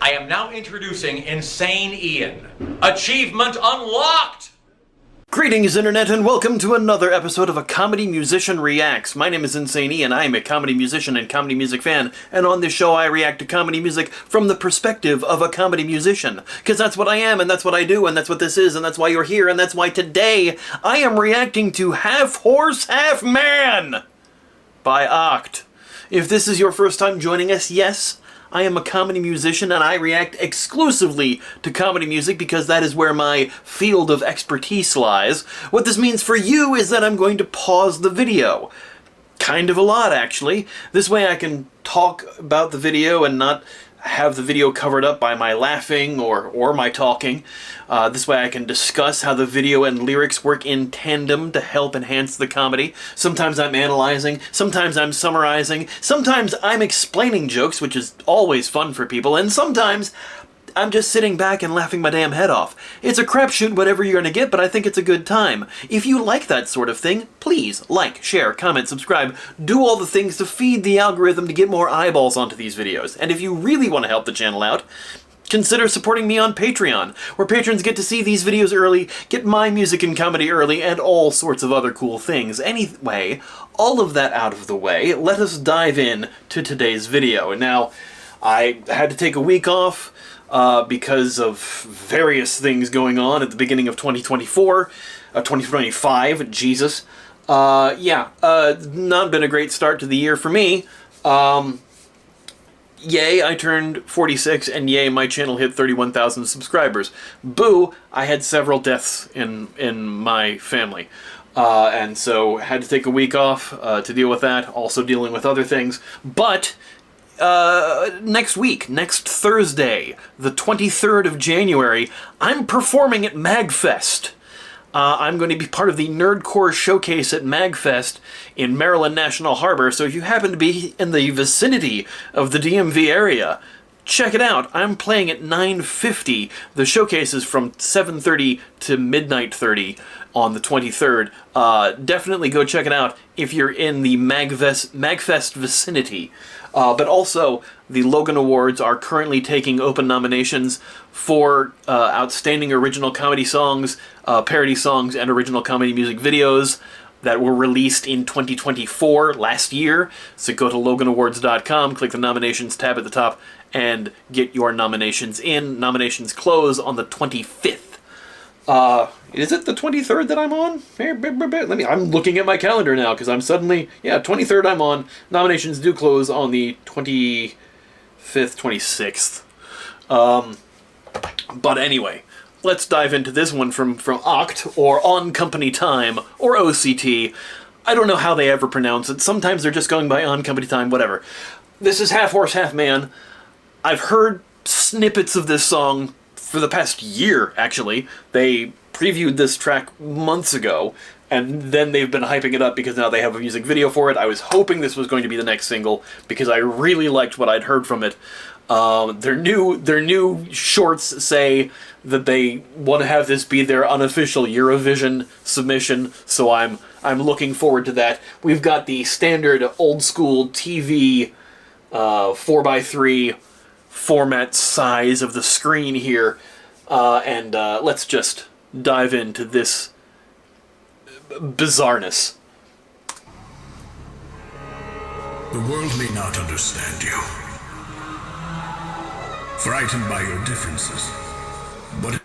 I am now introducing Insane Ian. Achievement unlocked! Greetings, Internet, and welcome to another episode of A Comedy Musician Reacts. My name is Insane Ian. I am a comedy musician and comedy music fan, and on this show I react to comedy music from the perspective of a comedy musician. Because that's what I am, and that's what I do, and that's what this is, and that's why you're here, and that's why today I am reacting to Half Horse, Half Man by OCT. If this is your first time joining us, yes, I am a comedy musician and I react exclusively to comedy music because that is where my field of expertise lies. What this means for you is that I'm going to pause the video. Kind of a lot, actually. This way I can talk about the video and not have the video covered up by my laughing or my talking. This way I can discuss how the video and lyrics work in tandem to help enhance the comedy. Sometimes I'm analyzing, sometimes I'm summarizing, sometimes I'm explaining jokes, which is always fun for people, and sometimes I'm just sitting back and laughing my damn head off. It's a crapshoot whatever you're gonna get, but I think it's a good time. If you like that sort of thing, please like, share, comment, subscribe, do all the things to feed the algorithm to get more eyeballs onto these videos. And if you really want to help the channel out, consider supporting me on Patreon, where patrons get to see these videos early, get my music and comedy early, and all sorts of other cool things. Anyway, all of that out of the way, let us dive in to today's video. Now, I had to take a week off because of various things going on at the beginning of 2025, Jesus. Not been a great start to the year for me. Yay, I turned 46, and yay, my channel hit 31,000 subscribers. Boo, I had several deaths in my family. And so had to take a week off to deal with that, also dealing with other things. But next week, next Thursday, the 23rd of January, I'm performing at MagFest. I'm going to be part of the Nerdcore Showcase at MagFest in Maryland National Harbor, so if you happen to be in the vicinity of the DMV area, check it out. I'm playing at 9:50. The showcase is from 7:30 to midnight 30 on the 23rd. Definitely go check it out if you're in the MagFest vicinity. But also, the Logan Awards are currently taking open nominations for Outstanding Original Comedy Songs, Parody Songs, and Original Comedy Music Videos that were released in 2024, last year. So go to LoganAwards.com, click the Nominations tab at the top, and get your nominations in. Nominations close on the 25th. Is it the 23rd that I'm on? I'm looking at my calendar now, because I'm suddenly, 23rd I'm on. Nominations do close on the 25th, 26th. But anyway, let's dive into this one from OCT, or On Company Time, or OCT. I don't know how they ever pronounce it. Sometimes they're just going by On Company Time, whatever. This is Half Horse, Half Man. I've heard snippets of this song for the past year, actually. They previewed this track months ago, and then they've been hyping it up because now they have a music video for it. I was hoping this was going to be the next single because I really liked what I'd heard from it. Their new shorts say that they want to have this be their unofficial Eurovision submission, so I'm looking forward to that. We've got the standard old school TV 4x3 format size of the screen here, and let's just dive into this bizarreness. The world may not understand you, frightened by your differences, but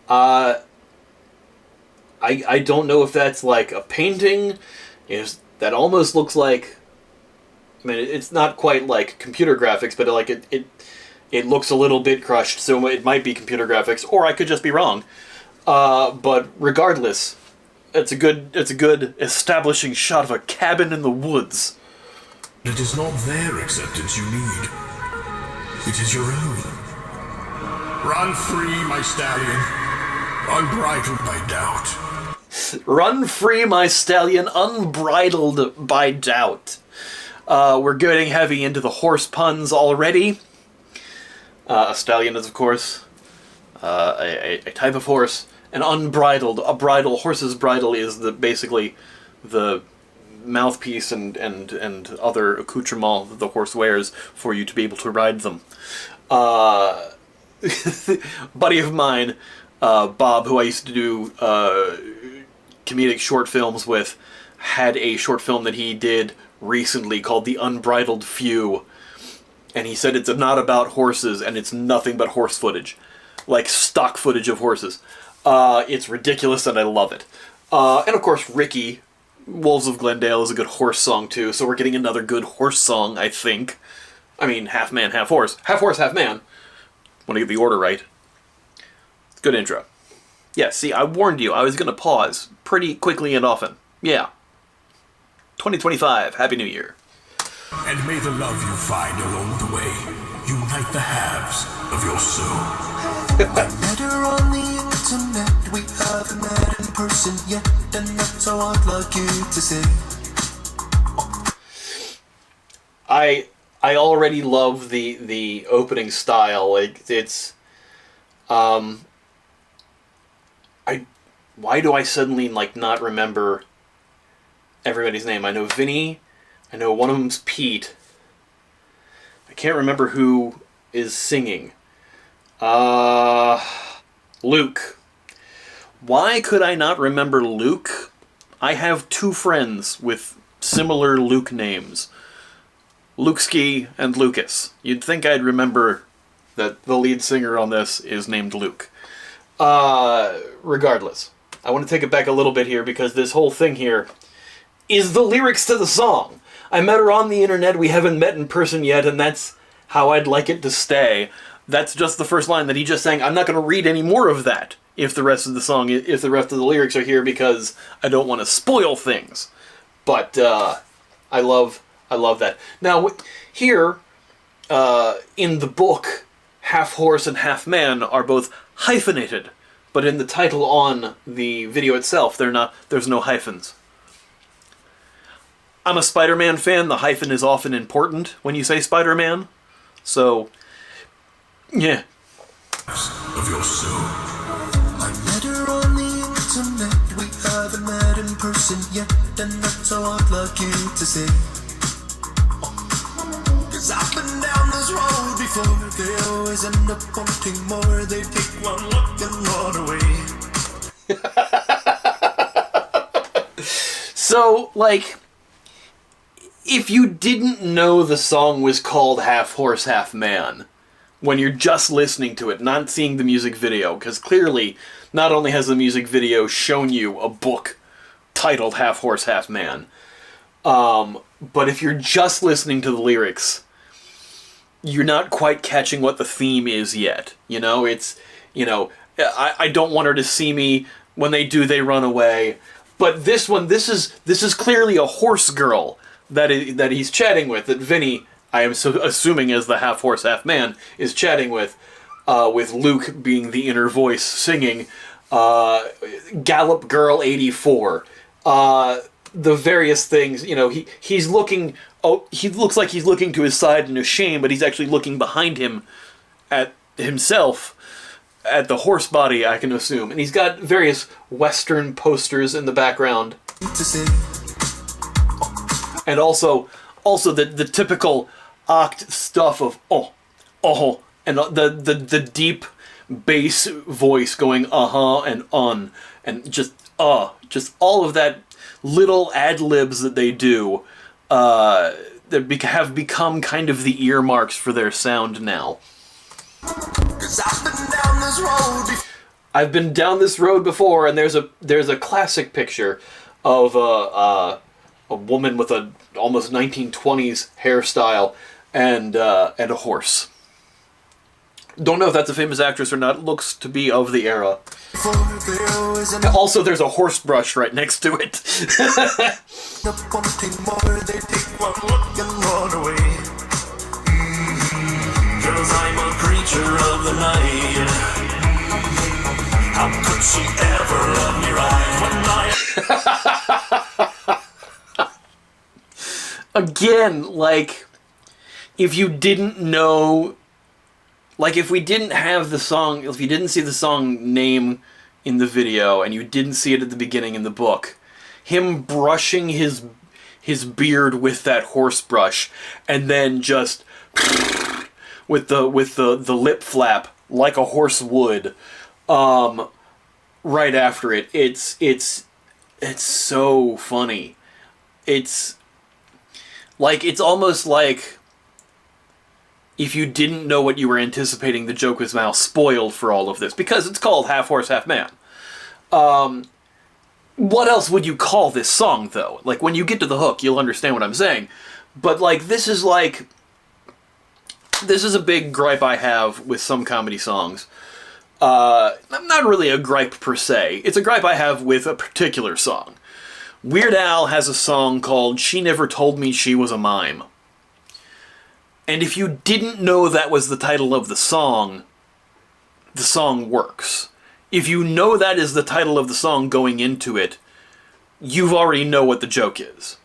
I don't know if that's like a painting. That almost looks like, I mean, it's not quite like computer graphics, but like it looks a little bit crushed, so it might be computer graphics, or I could just be wrong. But regardless, it's a good establishing shot of a cabin in the woods. it is not their acceptance you need. It is your own. Run free, my stallion, unbridled by doubt. Run free, my stallion, unbridled by doubt. We're getting heavy into the horse puns already. A stallion is, of course, a type of horse. An unbridled, a bridle, horse's bridle is basically the mouthpiece and other accoutrement that the horse wears for you to be able to ride them. Buddy of mine, Bob, who I used to do comedic short films with, had a short film that he did recently called The Unbridled Few. And he said it's not about horses, and it's nothing but horse footage. Like stock footage of horses. It's ridiculous, and I love it. And of course, Ricky, Wolves of Glendale, is a good horse song too, so we're getting another good horse song, I think. I mean, half man, half horse. Half horse, half man. Want to get the order right. Good intro. Yeah, see, I warned you. I was going to pause pretty quickly and often. Yeah. 2025. Happy New Year. And may the love you find along the way unite the halves of your soul. I met her on the internet. We haven't met in person yet, and that's how I'd like you to say. I already love the opening style. Like it's why do I suddenly like not remember everybody's name? I know Vinny, I know one of them's Pete. I can't remember who is singing. Luke. Why could I not remember Luke? I have two friends with similar Luke names. Lukeski and Lucas. You'd think I'd remember that the lead singer on this is named Luke. Regardless, I want to take it back a little bit here because this whole thing here is the lyrics to the song. I met her on the internet, we haven't met in person yet, and that's how I'd like it to stay. That's just the first line that he just sang. I'm not going to read any more of that if the rest of the song, if the rest of the lyrics are here, because I don't want to spoil things. But I love that. Now, here, in the book, half horse and half man are both hyphenated, but in the title on the video itself, there's no hyphens. I'm a Spider-Man fan. The hyphen is often important when you say Spider-Man. So, yeah. Of your soul. I met her on the internet. We haven't met in person yet, and that's how I'd like you to say. Cause I've been down this road before. They always end up wanting more. They take one look and run away. So, like, if you didn't know the song was called Half Horse, Half Man, when you're just listening to it, not seeing the music video, because clearly, not only has the music video shown you a book titled Half Horse, Half Man, but if you're just listening to the lyrics, you're not quite catching what the theme is yet. You know, it's, you know, I don't want her to see me. When they do, they run away. But this one, this is clearly a horse girl that he's chatting with, that Vinny, I am assuming as the half horse, half man, is chatting with Luke being the inner voice singing Gallop Girl 84. The various things, you know, he's looking, he looks like he's looking to his side in shame, but he's actually looking behind him at himself, at the horse body, I can assume. And he's got various Western posters in the background. And also the typical oct stuff of and the deep bass voice going and on, and just all of that little ad-libs that they do that have become kind of the earmarks for their sound now. 'Cause I've been down this road before. I've been down this road before, and there's a classic picture of a woman with a almost 1920s hairstyle and a horse. Don't know if that's a famous actress or not. It looks to be of the era. Also, there's a horse brush right next to it. Cause I'm a creature of the night. How could she ever love me right when Again, like, if you didn't know, like, if we didn't have the song, if you didn't see the song name in the video, and you didn't see it at the beginning in the book, him brushing his beard with that horse brush, and then just with the lip flap like a horse would, right after it. It's so funny. It's almost like if you didn't know what you were anticipating, the joke was now spoiled for all of this, because it's called Half Horse, Half Man. What else would you call this song, though? Like, when you get to the hook, you'll understand what I'm saying. But, like, this is a big gripe I have with some comedy songs. Not really a gripe per se. It's a gripe I have with a particular song. Weird Al has a song called She Never Told Me She Was a Mime. And if you didn't know that was the title of the song works. If you know that is the title of the song going into it, you've already know what the joke is.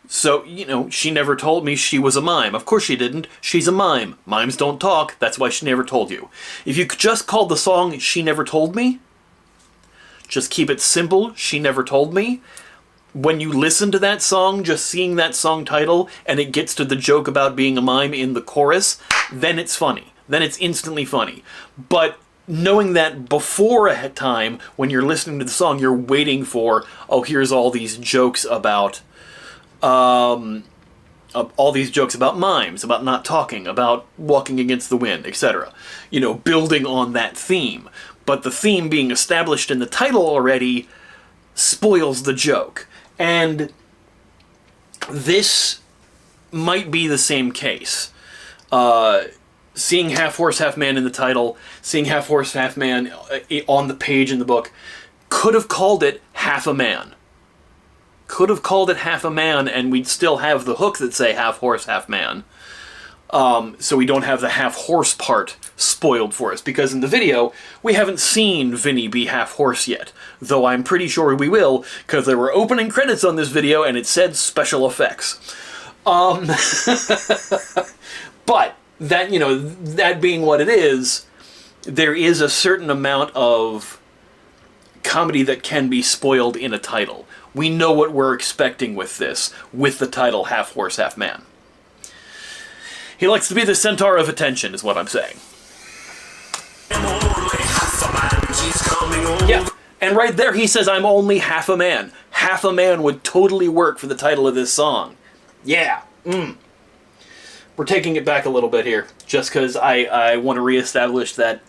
So, she never told me she was a mime. Of course she didn't. She's a mime. Mimes don't talk. That's why she never told you. If you just called the song She Never Told Me, just keep it simple, She Never Told Me, when you listen to that song, just seeing that song title, and it gets to the joke about being a mime in the chorus, then it's funny. Then it's instantly funny. But knowing that before a time, when you're listening to the song, you're waiting for, here's all these jokes about, mimes, about not talking, about walking against the wind, etc. Building on that theme. But the theme being established in the title already spoils the joke. And this might be the same case. Seeing Half Horse, Half Man in the title, seeing Half Horse, Half Man on the page in the book, could have called it Half a Man. Could have called it Half a Man, and we'd still have the hook that say Half Horse, Half Man. So we don't have the half horse part spoiled for us, because in the video, we haven't seen Vinny be half horse yet, though I'm pretty sure we will, because there were opening credits on this video and it said special effects. But, that being what it is, there is a certain amount of comedy that can be spoiled in a title. We know what we're expecting with this, with the title Half Horse, Half Man. He likes to be the centaur of attention, is what I'm saying. Yeah, and right there he says, I'm only half a man. Half a man would totally work for the title of this song. Yeah. We're taking it back a little bit here, just because I want to reestablish that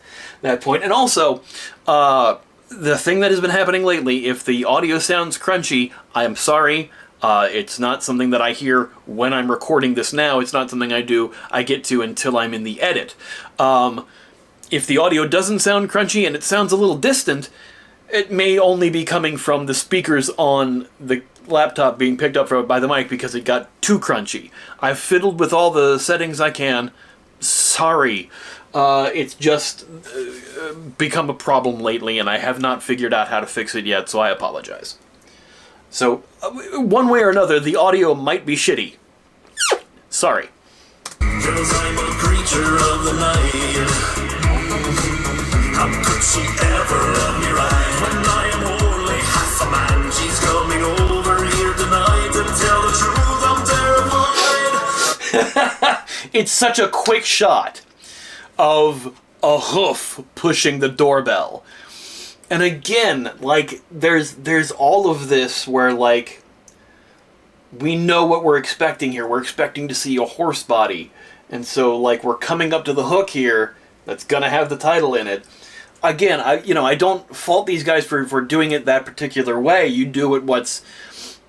point. And also, the thing that has been happening lately, if the audio sounds crunchy, I am sorry. It's not something that I hear when I'm recording this now. It's not something I get to until I'm in the edit. If the audio doesn't sound crunchy and it sounds a little distant, it may only be coming from the speakers on the laptop being picked up by the mic because it got too crunchy. I've fiddled with all the settings I can. Sorry. It's just become a problem lately, and I have not figured out how to fix it yet, so I apologize. So, one way or another, the audio might be shitty. Sorry. 'Cause I'm a creature of the night. How could she ever love me right when I am only half a man? She's coming over here tonight and tell the truth, I'm terrified. It's such a quick shot of a hoof pushing the doorbell. And again, there's all of this where, we know what we're expecting here. We're expecting to see a horse body. And so, we're coming up to the hook here that's gonna have the title in it. Again, I don't fault these guys for doing it that particular way. You do it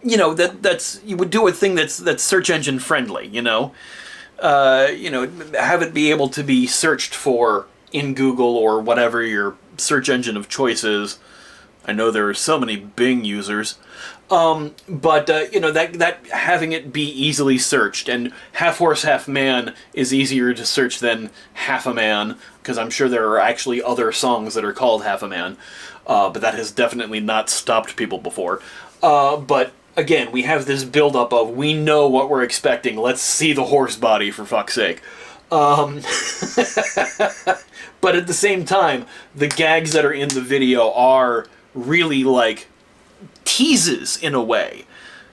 you would do a thing that's search engine friendly, have it be able to be searched for in Google or whatever your search engine of choice is. I know there are so many Bing users. But that having it be easily searched, and Half Horse, Half Man is easier to search than Half a Man, because I'm sure there are actually other songs that are called Half a Man, but that has definitely not stopped people before. But again, we have this build-up of, we know what we're expecting, let's see the horse body, for fuck's sake. But at the same time, the gags that are in the video are really, teases in a way.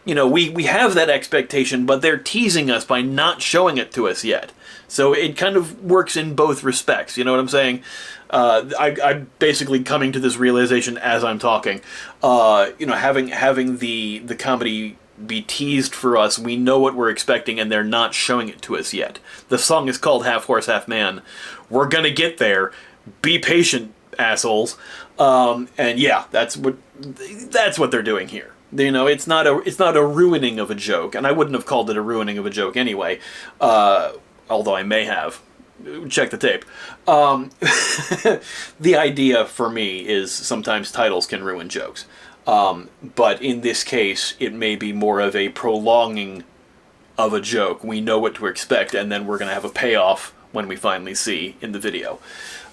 We have that expectation, but they're teasing us by not showing it to us yet. So it kind of works in both respects. You know what I'm saying? I'm basically coming to this realization as I'm talking. Having the comedy be teased for us, we know what we're expecting, and they're not showing it to us yet. The song is called Half Horse, Half Man. We're gonna get there. Be patient, assholes. And yeah, that's what they're doing here. You know, it's not a ruining of a joke, and I wouldn't have called it a ruining of a joke anyway, although I may have. Check the tape. The idea for me is sometimes titles can ruin jokes. But in this case, it may be more of a prolonging of a joke. We know what to expect, and then we're going to have a payoff when we finally see in the video.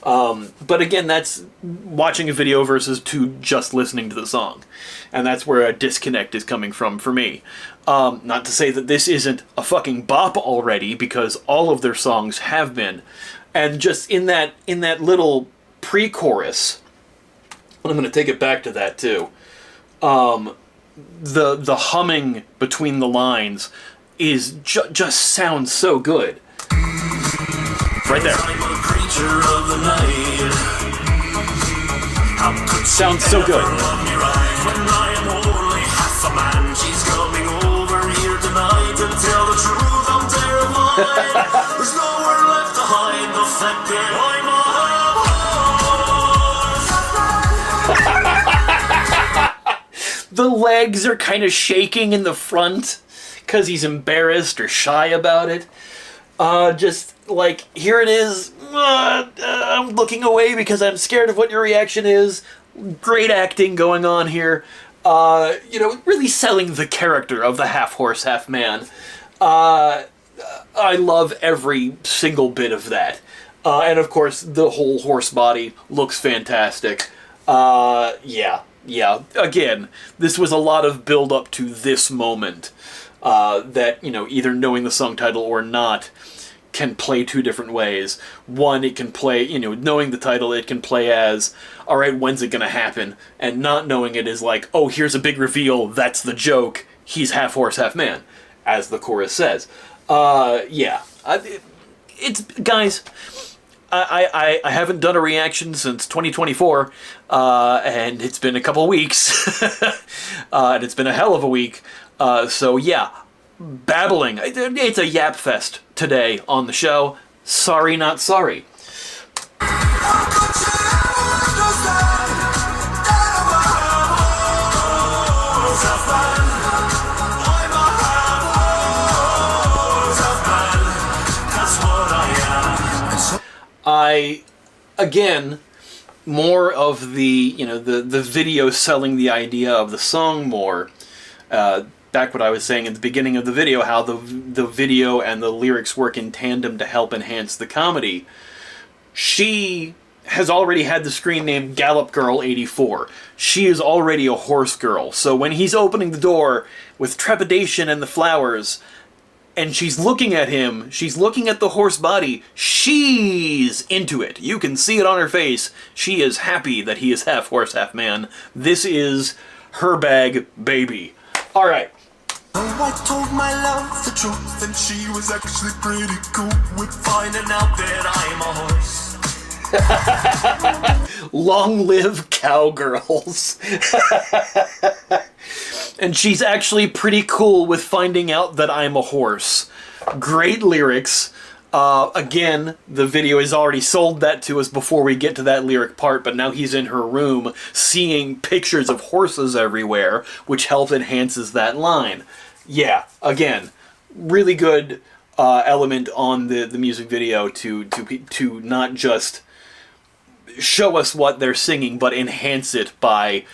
But again, that's watching a video versus just listening to the song. And that's where a disconnect is coming from for me. Not to say that this isn't a fucking bop already, because all of their songs have been. And just in that little pre-chorus, and I'm going to take it back to that too, the humming between the lines is just sounds so good. Right there. Sounds so good. The legs are kind of shaking in the front because he's embarrassed or shy about it. Just like, here it is. I'm looking away because I'm scared of what your reaction is. Great acting going on here. Really selling the character of the half horse, half man. I love every single bit of that. And of course, the whole horse body looks fantastic. Yeah. Again, this was a lot of build up to this moment. That, either knowing the song title or not, can play two different ways. One, it can play, knowing the title, it can play as, alright, when's it gonna happen? And not knowing it is like, oh, here's a big reveal, that's the joke, he's half horse, half man, as the chorus says. It's, guys, I haven't done a reaction since 2024, and it's been a couple weeks, and it's been a hell of a week, so yeah, babbling. It's a yap fest today on the show. Sorry, not sorry. Again, more of the video selling the idea of the song more. Back what I was saying at the beginning of the video, how the video and the lyrics work in tandem to help enhance the comedy. She has already had the screen name Gallop Girl 84. She is already a horse girl. So when he's opening the door with trepidation and the flowers, and she's looking at him, she's looking at the horse body, she's into it. You can see it on her face. She is happy that he is half horse, half man. This is her bag, baby. All right. I told my love the truth, and she was actually pretty cool with finding out that I'm a horse. Long live cowgirls. And she's actually pretty cool with finding out that I'm a horse. Great lyrics. Again, the video has already sold that to us before we get to that lyric part, but now he's in her room seeing pictures of horses everywhere, which helps enhances that line. Yeah, again, really good element on the music video to not just show us what they're singing, but enhance it by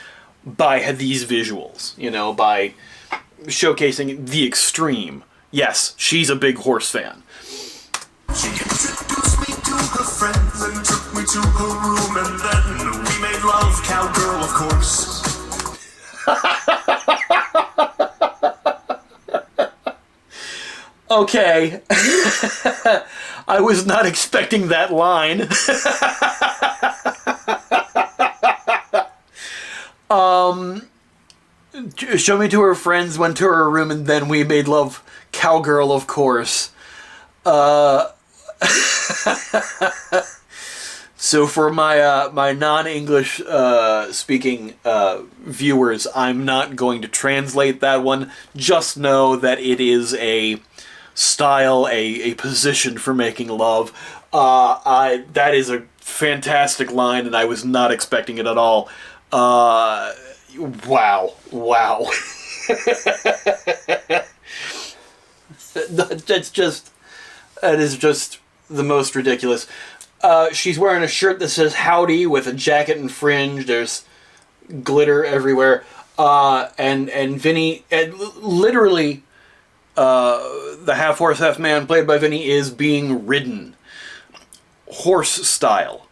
these visuals, by showcasing the extreme. Yes, she's a big horse fan. She introduced me to her friends and took me to her room, and then we made love, cowgirl, of course. Okay. I was not expecting that line. Show me to her friends, went to her room, and then we made love, cowgirl, of course. So for my my non-English speaking viewers, I'm not going to translate that one. Just know that it is a style, a position for making love. That is a fantastic line, and I was not expecting it at all. Wow. That is just the most ridiculous. She's wearing a shirt that says howdy with a jacket and fringe. There's glitter everywhere. And Vinny, literally, the half-horse, half-man played by Vinny is being ridden. Horse style.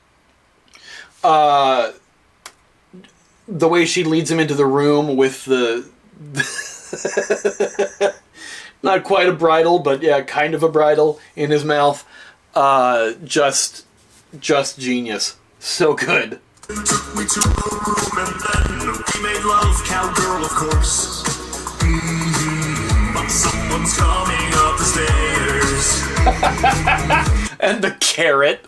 The way she leads him into the room with the... not quite a bridle, but yeah, kind of a bridle in his mouth. Just genius. So good. Took me to a room and then we made love, cowgirl, of course. But someone's coming up the stairs. And the carrot.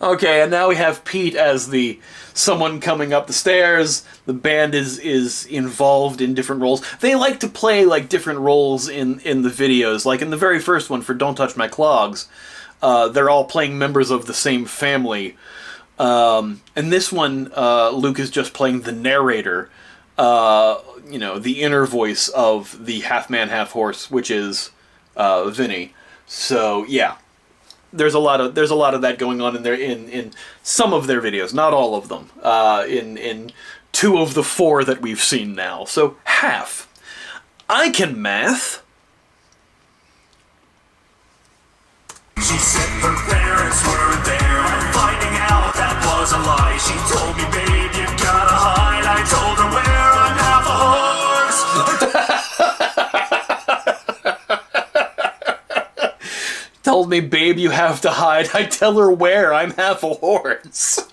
Okay, and now we have Pete as the someone coming up the stairs. The band is involved in different roles. They like to play like different roles in the videos. Like in the very first one for Don't Touch My Clogs, they're all playing members of the same family. And this one, Luke is just playing the narrator. You know, the inner voice of the half-man, half-horse, which is Vinny. So yeah. There's a lot of that going on in there in some of their videos, not all of them. In 2 of the 4 that we've seen now. So half. I can math. She said her parents weren't there. I'm finding out that was a lie. She told me, babe, you gotta hide. I told her where I'm half a horse. Told me, babe, you have to hide. I tell her where. I'm half a horse.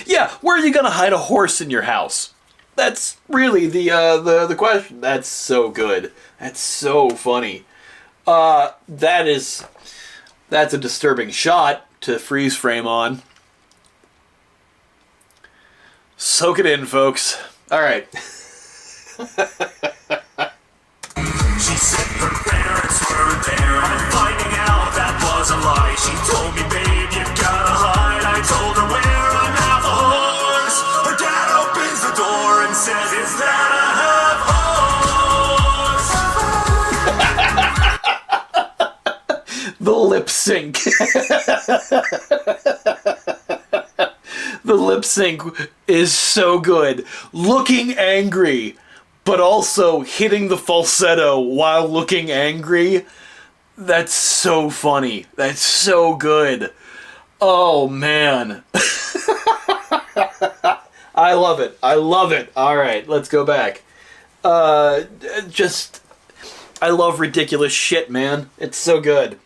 Yeah, where are you gonna hide a horse in your house? That's really the question. That's so good. That's so funny. That's a disturbing shot to freeze frame on. Soak it in, folks. All right. She said her parents weren't there. I'm finding out that was a lie. She told me, babe, you gotta hide. I told her where I'm half a horse. Her dad opens the door and says, is that a half horse? The lip sync. The lip sync is so good. Looking angry, but also hitting the falsetto while looking angry. That's so funny. That's so good. Oh, man. I love it. I love it. All right, let's go back. I love ridiculous shit, man. It's so good.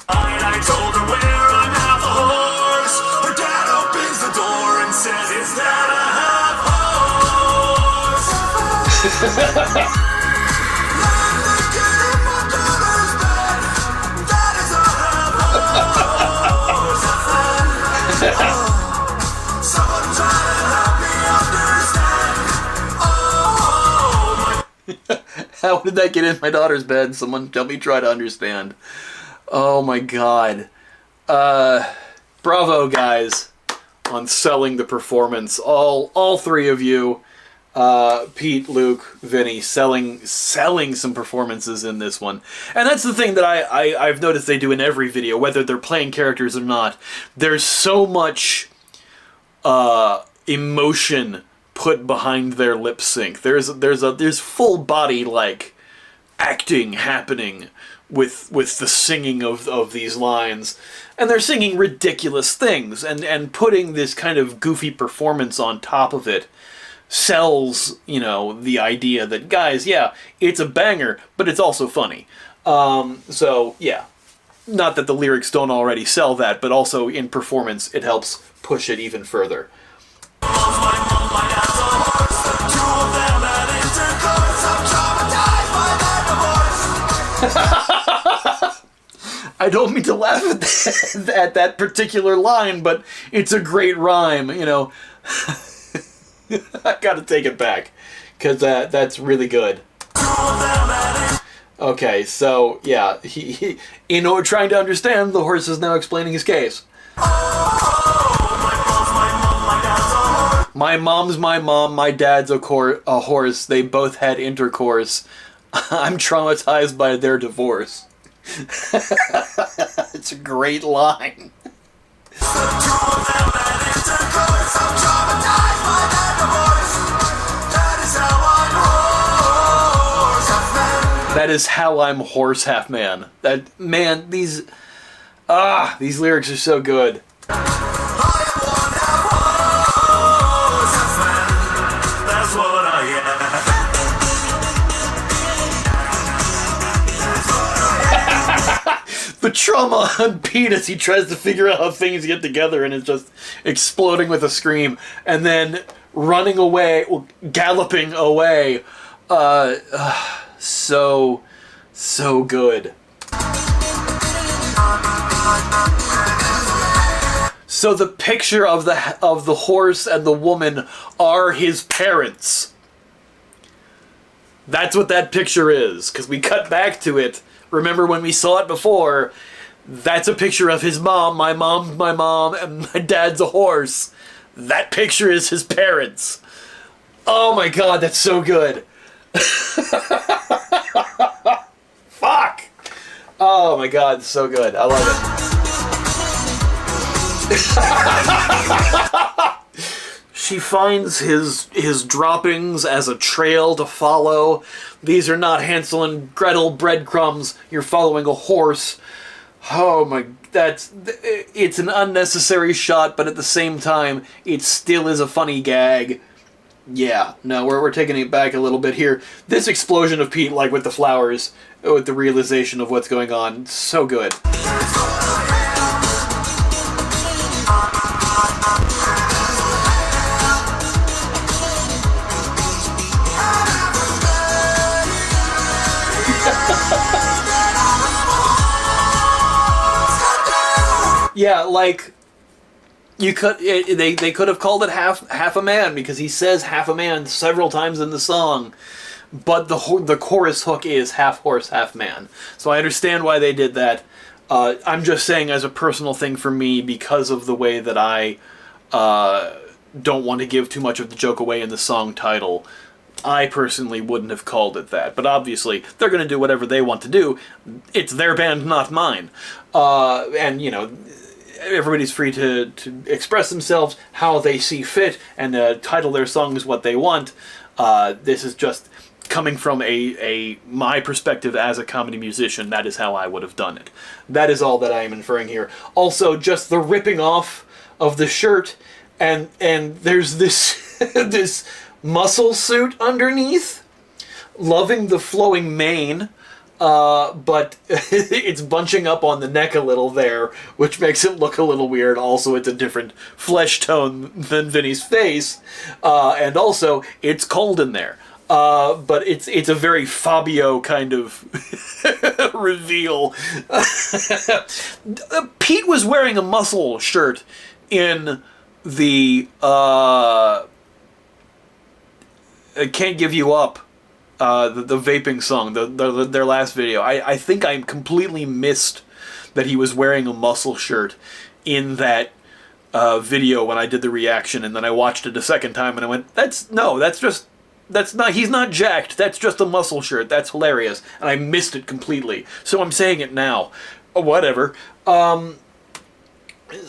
I told her where I'm half a horse. Her dad opens the door and says, is that a half horse? Someone try to help me understand. How did that get in my daughter's bed? Someone help me try to understand. Oh my god. Bravo, guys, on selling the performance. All 3 of you, Pete, Luke, Vinny, selling some performances in this one. And that's the thing that I've noticed they do in every video, whether they're playing characters or not. There's so much emotion put behind their lip sync. There's full body like acting happening with the singing of these lines, and they're singing ridiculous things, and putting this kind of goofy performance on top of it sells, you know, the idea that, guys, yeah, it's a banger, but it's also funny. So yeah, not that the lyrics don't already sell that, but also in performance it helps push it even further. I don't mean to laugh at that particular line, but it's a great rhyme, you know. I gotta take it back, because that's really good. Okay, so, yeah, he in order trying to understand, the horse is now explaining his case. My mom's my mom, my dad's a horse, they both had intercourse. I'm traumatized by their divorce. It's a great line. That is how I'm horse half man. That man, these lyrics are so good. The trauma on Pete as he tries to figure out how things get together and is just exploding with a scream, and then running away, galloping away. So good. So the picture of the horse and the woman are his parents. That's what that picture is, because we cut back to it. Remember when we saw it before? That's a picture of his mom. My mom's my mom, and my dad's a horse. That picture is his parents. Oh my god, that's so good. Fuck! Oh my god, it's so good. I love it. She finds his droppings as a trail to follow. These are not Hansel and Gretel breadcrumbs. You're following a horse. Oh my, it's an unnecessary shot, but at the same time, it still is a funny gag. Yeah, no, we're taking it back a little bit here. This explosion of Pete, like with the flowers, with the realization of what's going on, so good. Yeah, like, they could have called it half a man, because he says half a man several times in the song, but the chorus hook is half horse, half man. So I understand why they did that. I'm just saying, as a personal thing for me, because of the way that I don't want to give too much of the joke away in the song title, I personally wouldn't have called it that. But obviously, they're going to do whatever they want to do. It's their band, not mine. And, you know, everybody's free to express themselves how they see fit and title their songs what they want. This is just coming from my perspective as a comedy musician. That is how I would have done it. That is all that I am inferring here. Also, just the ripping off of the shirt, and there's this this muscle suit underneath. Loving the flowing mane. But it's bunching up on the neck a little there, which makes it look a little weird. Also, it's a different flesh tone than Vinny's face. And also, it's cold in there. But it's a very Fabio kind of reveal. Pete was wearing a muscle shirt in the I Can't Give You Up. The vaping song, their last video. I think I completely missed that he was wearing a muscle shirt in that video when I did the reaction, and then I watched it a second time and I went, he's not jacked, that's just a muscle shirt, that's hilarious, and I missed it completely. So I'm saying it now. Whatever.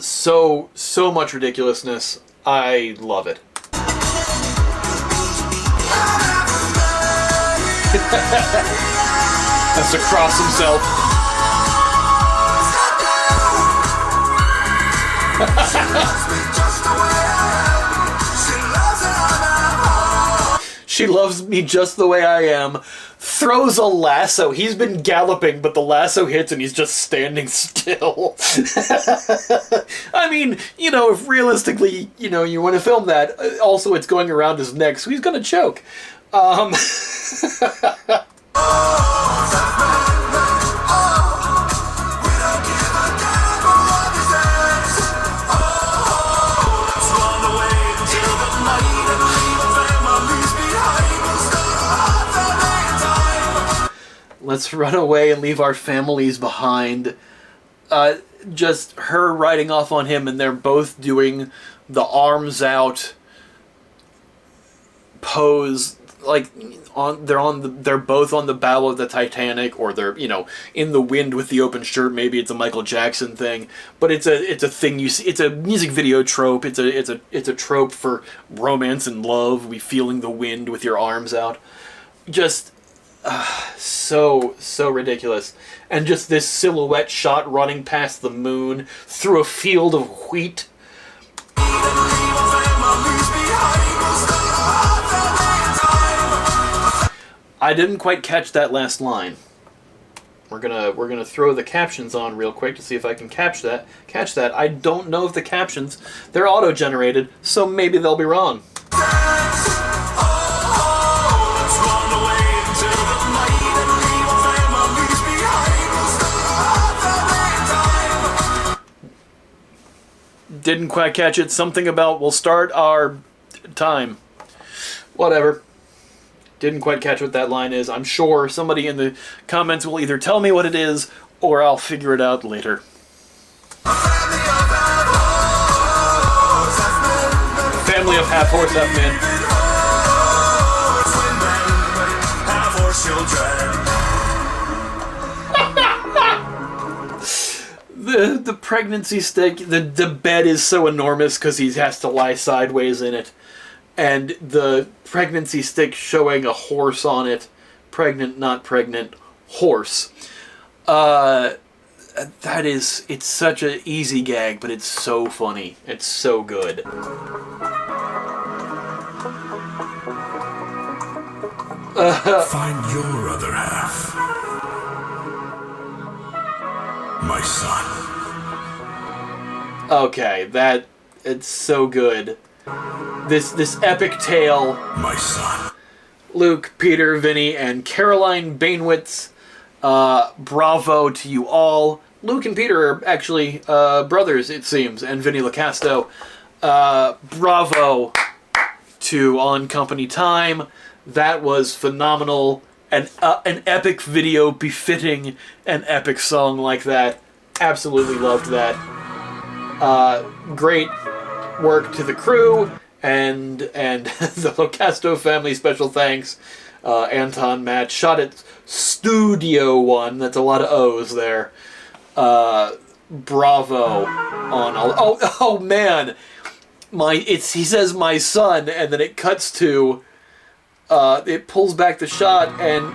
So much ridiculousness. I love it. That's to cross himself. She loves me just the way I am. Throws a lasso. He's been galloping, but the lasso hits and he's just standing still. I mean, you know, if realistically, you know, you want to film that, also it's going around his neck, so he's gonna choke. let's run away and leave our families behind. Just her riding off on him, and they're both doing the arms out pose, like they're both on the bow of the Titanic, or they're, you know, in the wind with the open shirt. Maybe it's a Michael Jackson thing, but it's a thing you see. It's a music video trope. It's a trope for romance and love. We feeling the wind with your arms out. Just so ridiculous. And just this silhouette shot running past the moon through a field of wheat. I didn't quite catch that last line. We're gonna throw the captions on real quick to see if I can catch that. I don't know if the captions, they're auto-generated, so maybe they'll be wrong. Didn't quite catch it. Something about we'll start our time. Whatever. Didn't quite catch what that line is. I'm sure somebody in the comments will either tell me what it is, or I'll figure it out later. Family of half horse, half man. The pregnancy stick, the bed is so enormous because he has to lie sideways in it. And the pregnancy stick showing a horse on it. Pregnant, not pregnant, horse. It's such an easy gag, but it's so funny. It's so good. Find your other half. My son. Okay, it's so good. This epic tale. My son. Luke, Peter, Vinny, and Caroline Bainwitz. Bravo to you all. Luke and Peter are actually brothers, it seems, and Vinny LaCasto. Bravo to On Company Time. That was phenomenal. An epic video befitting an epic song like that. Absolutely loved that. Great work to the crew and the LaCasto family. Special thanks. Anton, Matt, shot at Studio One. That's a lot of O's there. Bravo on all. Oh man, he says my son, and then it cuts to. It pulls back the shot, and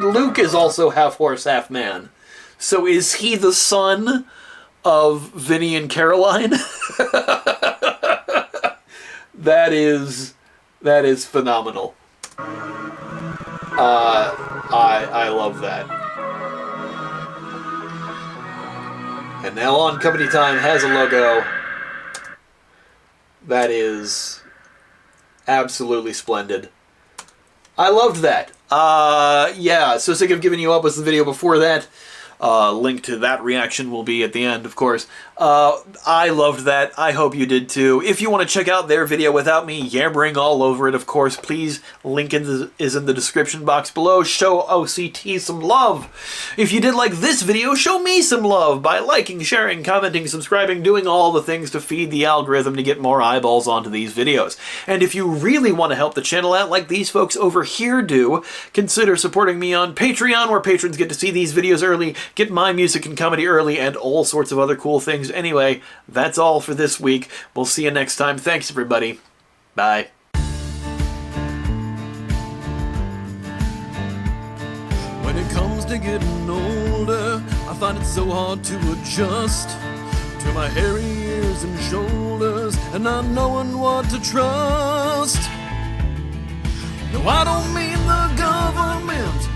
Luke is also half horse, half man. So is he the son of Vinny and Caroline? That is phenomenal. I love that. And now On Company Time has a logo. That is absolutely splendid. I loved that. Yeah, so sick of giving you up was the video before that. Link to that reaction will be at the end, of course. I loved that. I hope you did too. If you want to check out their video without me yammering all over it, of course, please, link is in the description box below. Show OCT some love. If you did like this video, show me some love by liking, sharing, commenting, subscribing, doing all the things to feed the algorithm to get more eyeballs onto these videos. And if you really want to help the channel out like these folks over here do, consider supporting me on Patreon, where patrons get to see these videos early, get my music and comedy early, and all sorts of other cool things. Anyway, that's all for this week. We'll see you next time. Thanks, everybody. Bye. When it comes to getting older, I find it so hard to adjust to my hairy ears and shoulders and not knowing what to trust. No, I don't mean the government